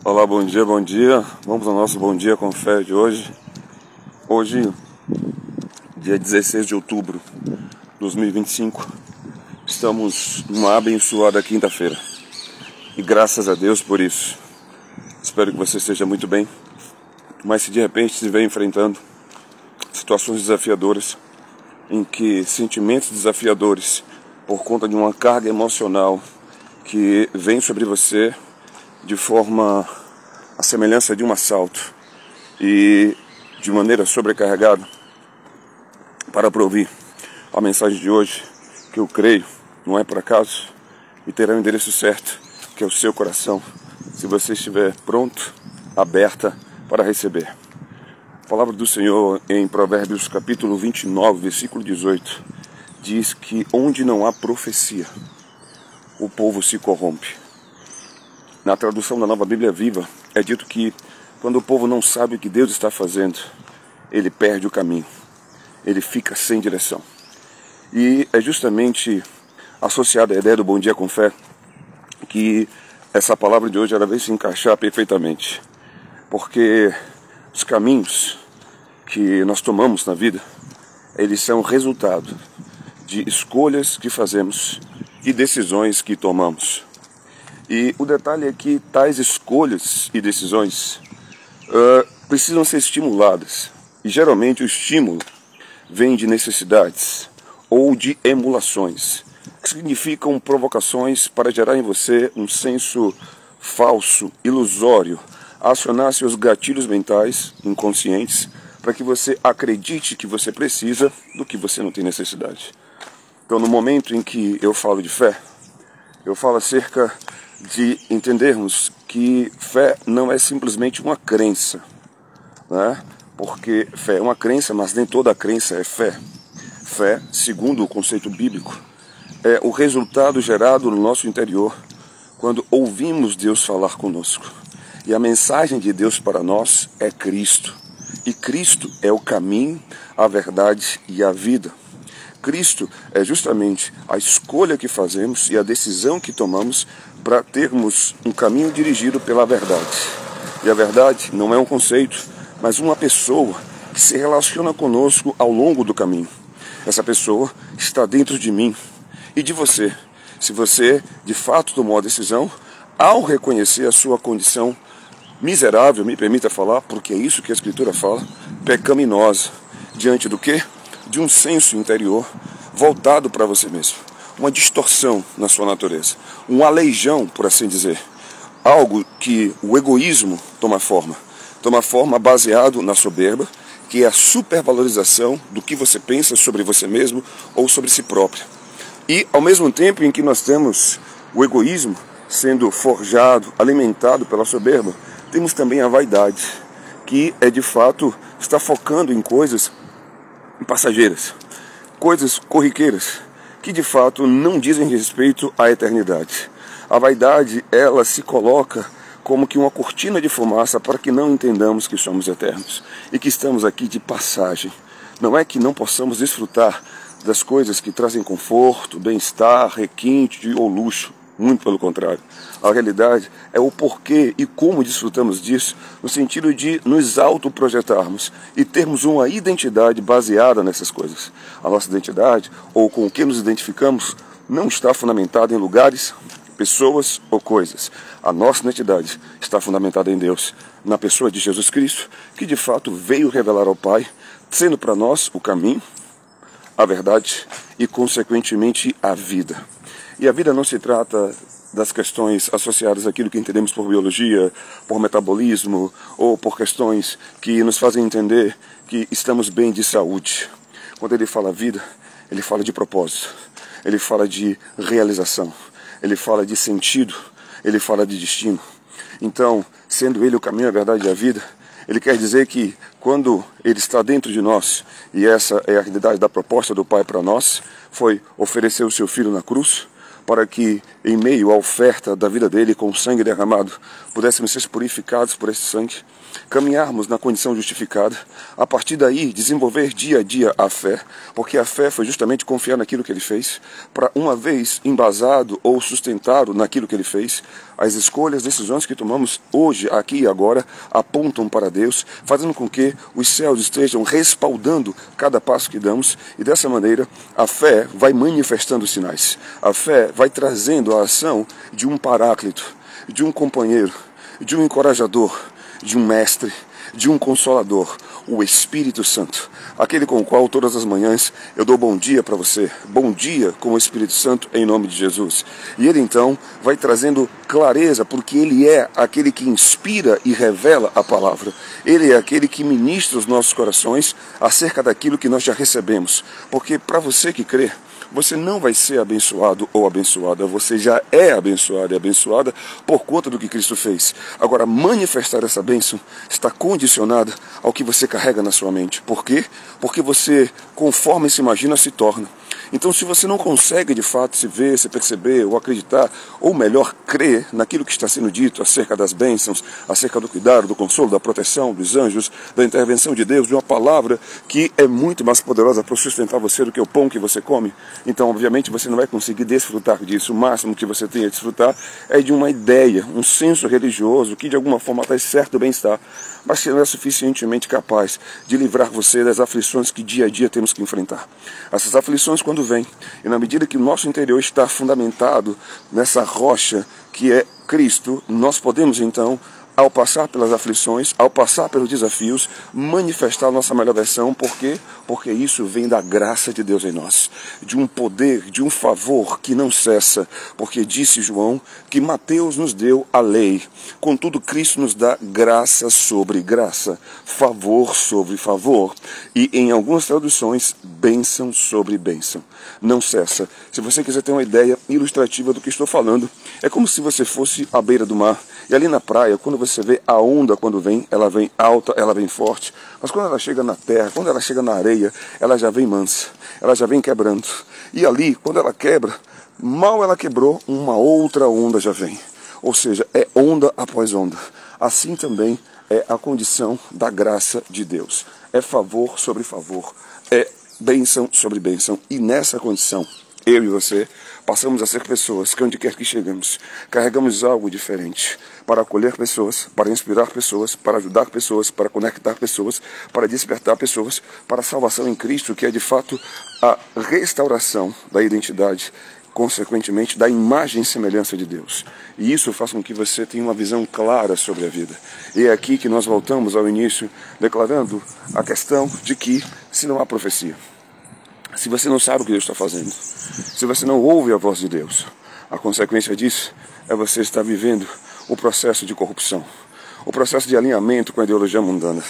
Olá, bom dia, bom dia. Vamos ao nosso Bom Dia com Fé de hoje. Hoje, dia 16 de outubro de 2025, estamos numa abençoada quinta-feira. E graças a Deus por isso. Espero que você esteja muito bem. Mas se de repente estiver enfrentando situações desafiadoras, em que sentimentos desafiadores, por conta de uma carga emocional que vem sobre você de forma a semelhança de um assalto e de maneira sobrecarregada, para ouvir a mensagem de hoje, que eu creio, não é por acaso, e terá o endereço certo, que é o seu coração, se você estiver pronto, aberta para receber. A palavra do Senhor em Provérbios capítulo 29, versículo 18, diz que onde não há profecia, o povo se corrompe. Na tradução da Nova Bíblia Viva, é dito que quando o povo não sabe o que Deus está fazendo, ele perde o caminho, ele fica sem direção. E é justamente associada à ideia do Bom Dia com Fé que essa palavra de hoje ela vai se encaixar perfeitamente. Porque os caminhos que nós tomamos na vida, eles são resultado de escolhas que fazemos e decisões que tomamos. E o detalhe é que tais escolhas e decisões precisam ser estimuladas. E geralmente o estímulo vem de necessidades ou de emulações, que significam provocações para gerar em você um senso falso, ilusório, acionar seus gatilhos mentais inconscientes para que você acredite que você precisa do que você não tem necessidade. Então, no momento em que eu falo de fé, eu falo acerca de entendermos que fé não é simplesmente uma crença, né? Porque fé é uma crença, mas nem toda crença é fé. Fé, segundo o conceito bíblico, é o resultado gerado no nosso interior quando ouvimos Deus falar conosco. E a mensagem de Deus para nós é Cristo. E Cristo é o caminho, a verdade e a vida. Cristo é justamente a escolha que fazemos e a decisão que tomamos para termos um caminho dirigido pela verdade. E a verdade não é um conceito, mas uma pessoa que se relaciona conosco ao longo do caminho. Essa pessoa está dentro de mim e de você. Se você, de fato, tomou a decisão, ao reconhecer a sua condição miserável, me permita falar, porque é isso que a Escritura fala, pecaminosa, diante do quê? De um senso interior voltado para você mesmo. Uma distorção na sua natureza, um aleijão, por assim dizer. Algo que o egoísmo toma forma baseado na soberba, que é a supervalorização do que você pensa sobre você mesmo ou sobre si próprio. E ao mesmo tempo em que nós temos o egoísmo sendo forjado, alimentado pela soberba, temos também a vaidade, que é de fato, está focando em coisas passageiras, coisas corriqueiras, que de fato não dizem respeito à eternidade. A vaidade, ela se coloca como que uma cortina de fumaça para que não entendamos que somos eternos e que estamos aqui de passagem. Não é que não possamos desfrutar das coisas que trazem conforto, bem-estar, requinte ou luxo. Muito pelo contrário. A realidade é o porquê e como desfrutamos disso, no sentido de nos autoprojetarmos e termos uma identidade baseada nessas coisas. A nossa identidade, ou com o que nos identificamos, não está fundamentada em lugares, pessoas ou coisas. A nossa identidade está fundamentada em Deus, na pessoa de Jesus Cristo, que de fato veio revelar ao Pai, sendo para nós o caminho, a verdade e, consequentemente, a vida. E a vida não se trata das questões associadas àquilo que entendemos por biologia, por metabolismo, ou por questões que nos fazem entender que estamos bem de saúde. Quando ele fala vida, ele fala de propósito, ele fala de realização, ele fala de sentido, ele fala de destino. Então, sendo ele o caminho, a verdade e a vida, ele quer dizer que quando ele está dentro de nós, e essa é a realidade da proposta do Pai para nós, foi oferecer o seu Filho na cruz, para que em meio à oferta da vida dele com o sangue derramado, pudéssemos ser purificados por esse sangue, caminharmos na condição justificada, a partir daí desenvolver dia a dia a fé, porque a fé foi justamente confiar naquilo que ele fez, para uma vez embasado ou sustentado naquilo que ele fez, as escolhas, decisões que tomamos hoje, aqui e agora, apontam para Deus, fazendo com que os céus estejam respaldando cada passo que damos, e dessa maneira a fé vai manifestando os sinais, a fé vai trazendo a ação de um paráclito, de um companheiro, de um encorajador, de um mestre, de um consolador, o Espírito Santo, aquele com o qual todas as manhãs eu dou bom dia para você, bom dia com o Espírito Santo em nome de Jesus. E ele então vai trazendo clareza, porque ele é aquele que inspira e revela a palavra, ele é aquele que ministra os nossos corações acerca daquilo que nós já recebemos, porque para você que crê, você não vai ser abençoado ou abençoada, você já é abençoado e abençoada por conta do que Cristo fez. Agora, manifestar essa bênção está condicionada ao que você carrega na sua mente. Por quê? Porque você, conforme se imagina, se torna. Então, se você não consegue de fato se ver, se perceber ou acreditar, ou melhor, crer naquilo que está sendo dito acerca das bênçãos, acerca do cuidado, do consolo, da proteção, dos anjos, da intervenção de Deus, de uma palavra que é muito mais poderosa para sustentar você do que o pão que você come, então, obviamente, você não vai conseguir desfrutar disso. O máximo que você tem a desfrutar é de uma ideia, um senso religioso que de alguma forma traz certo bem-estar, mas que não é suficientemente capaz de livrar você das aflições que dia a dia temos que enfrentar. Essas aflições, quando vêm, e na medida que o nosso interior está fundamentado nessa rocha que é Cristo, nós podemos então, ao passar pelas aflições, ao passar pelos desafios, manifestar a nossa melhor versão. Por quê? Porque isso vem da graça de Deus em nós, de um poder, de um favor que não cessa, porque disse João que Mateus nos deu a lei, contudo Cristo nos dá graça sobre graça, favor sobre favor, e em algumas traduções, bênção sobre bênção. Não cessa. Se você quiser ter uma ideia ilustrativa do que estou falando, é como se você fosse à beira do mar, e ali na praia, quando você vê a onda, quando vem, ela vem alta, ela vem forte, mas quando ela chega na terra, quando ela chega na areia, ela já vem mansa, ela já vem quebrando. E ali, quando ela quebra, mal ela quebrou, uma outra onda já vem. Ou seja, é onda após onda. Assim também é a condição da graça de Deus. É favor sobre favor, é bênção sobre bênção. E nessa condição, eu e você passamos a ser pessoas que onde quer que chegamos, carregamos algo diferente para acolher pessoas, para inspirar pessoas, para ajudar pessoas, para conectar pessoas, para despertar pessoas para a salvação em Cristo, que é de fato a restauração da identidade, consequentemente da imagem e semelhança de Deus. E isso faz com que você tenha uma visão clara sobre a vida. E é aqui que nós voltamos ao início, declarando a questão de que se não há profecia, se você não sabe o que Deus está fazendo, se você não ouve a voz de Deus, a consequência disso é você estar vivendo o processo de corrupção, o processo de alinhamento com a ideologia mundana.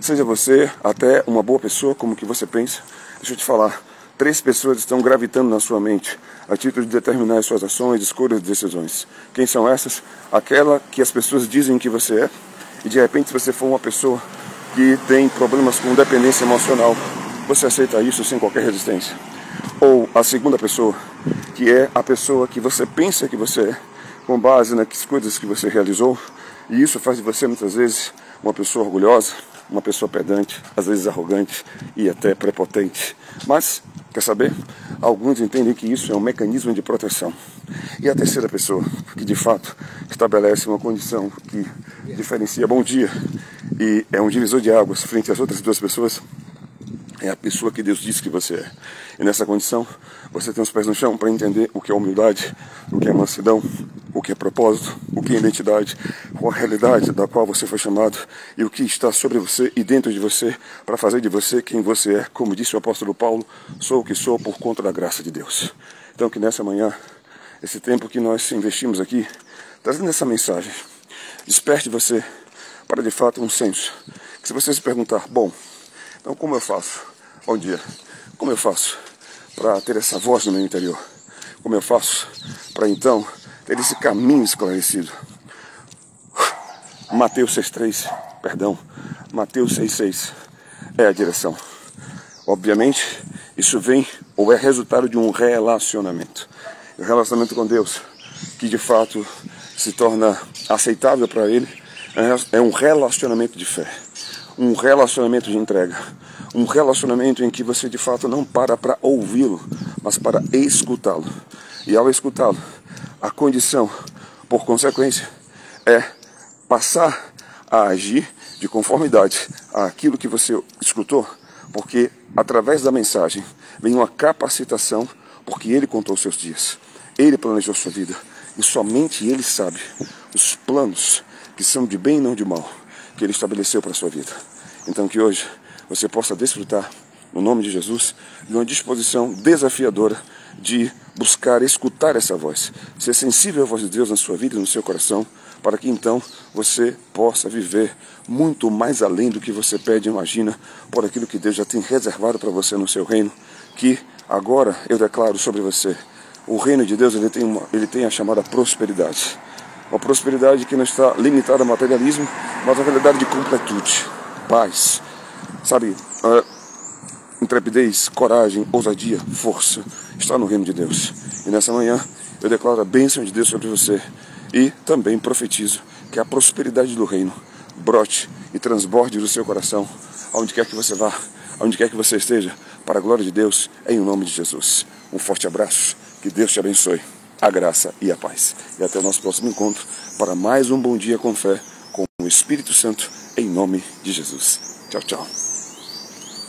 Seja você até uma boa pessoa, como que você pensa, deixa eu te falar, 3 pessoas estão gravitando na sua mente a título de determinar as suas ações, escolhas e decisões. Quem são essas? Aquela que as pessoas dizem que você é, e de repente se você for uma pessoa que tem problemas com dependência emocional, você aceita isso sem qualquer resistência. Ou a segunda pessoa, que é a pessoa que você pensa que você é, com base nas coisas que você realizou, e isso faz de você muitas vezes uma pessoa orgulhosa, uma pessoa pedante, às vezes arrogante e até prepotente. Mas, quer saber? Alguns entendem que isso é um mecanismo de proteção. E a terceira pessoa, que de fato estabelece uma condição que diferencia bom dia e é um divisor de águas frente às outras 2 pessoas, é a pessoa que Deus diz que você é. E nessa condição, você tem os pés no chão para entender o que é humildade, o que é mansidão, o que é propósito, o que é identidade, qual a realidade da qual você foi chamado e o que está sobre você e dentro de você para fazer de você quem você é. Como disse o apóstolo Paulo, sou o que sou por conta da graça de Deus. Então que nessa manhã, esse tempo que nós investimos aqui, trazendo essa mensagem, desperte você para de fato um senso. Que se você se perguntar, bom, então como eu faço? Bom dia. Como eu faço para ter essa voz no meu interior? Como eu faço para então ter esse caminho esclarecido? Mateus 6,6 é a direção. Obviamente, isso vem ou é resultado de um relacionamento. O relacionamento com Deus que de fato se torna aceitável para ele é um relacionamento de fé, um relacionamento de entrega, um relacionamento em que você de fato não para ouvi-lo, mas para escutá-lo. E ao escutá-lo, a condição, por consequência, é passar a agir de conformidade àquilo que você escutou, porque através da mensagem vem uma capacitação, porque ele contou os seus dias, ele planejou sua vida, e somente ele sabe os planos que são de bem e não de mal, que ele estabeleceu para a sua vida. Então que hoje você possa desfrutar, no nome de Jesus, de uma disposição desafiadora de buscar escutar essa voz, ser sensível à voz de Deus na sua vida e no seu coração, para que então você possa viver muito mais além do que você pede e imagina, por aquilo que Deus já tem reservado para você no seu reino, que agora eu declaro sobre você. O reino de Deus ele tem a chamada prosperidade. Uma prosperidade que não está limitada ao materialismo, mas a realidade de completude, paz, sabe, intrepidez, coragem, ousadia, força, está no reino de Deus. E nessa manhã eu declaro a bênção de Deus sobre você e também profetizo que a prosperidade do reino brote e transborde do seu coração, aonde quer que você vá, aonde quer que você esteja, para a glória de Deus, em nome de Jesus. Um forte abraço, que Deus te abençoe, a graça e a paz. E até o nosso próximo encontro para mais um Bom Dia com Fé, com o Espírito Santo, em nome de Jesus. Tchau, tchau.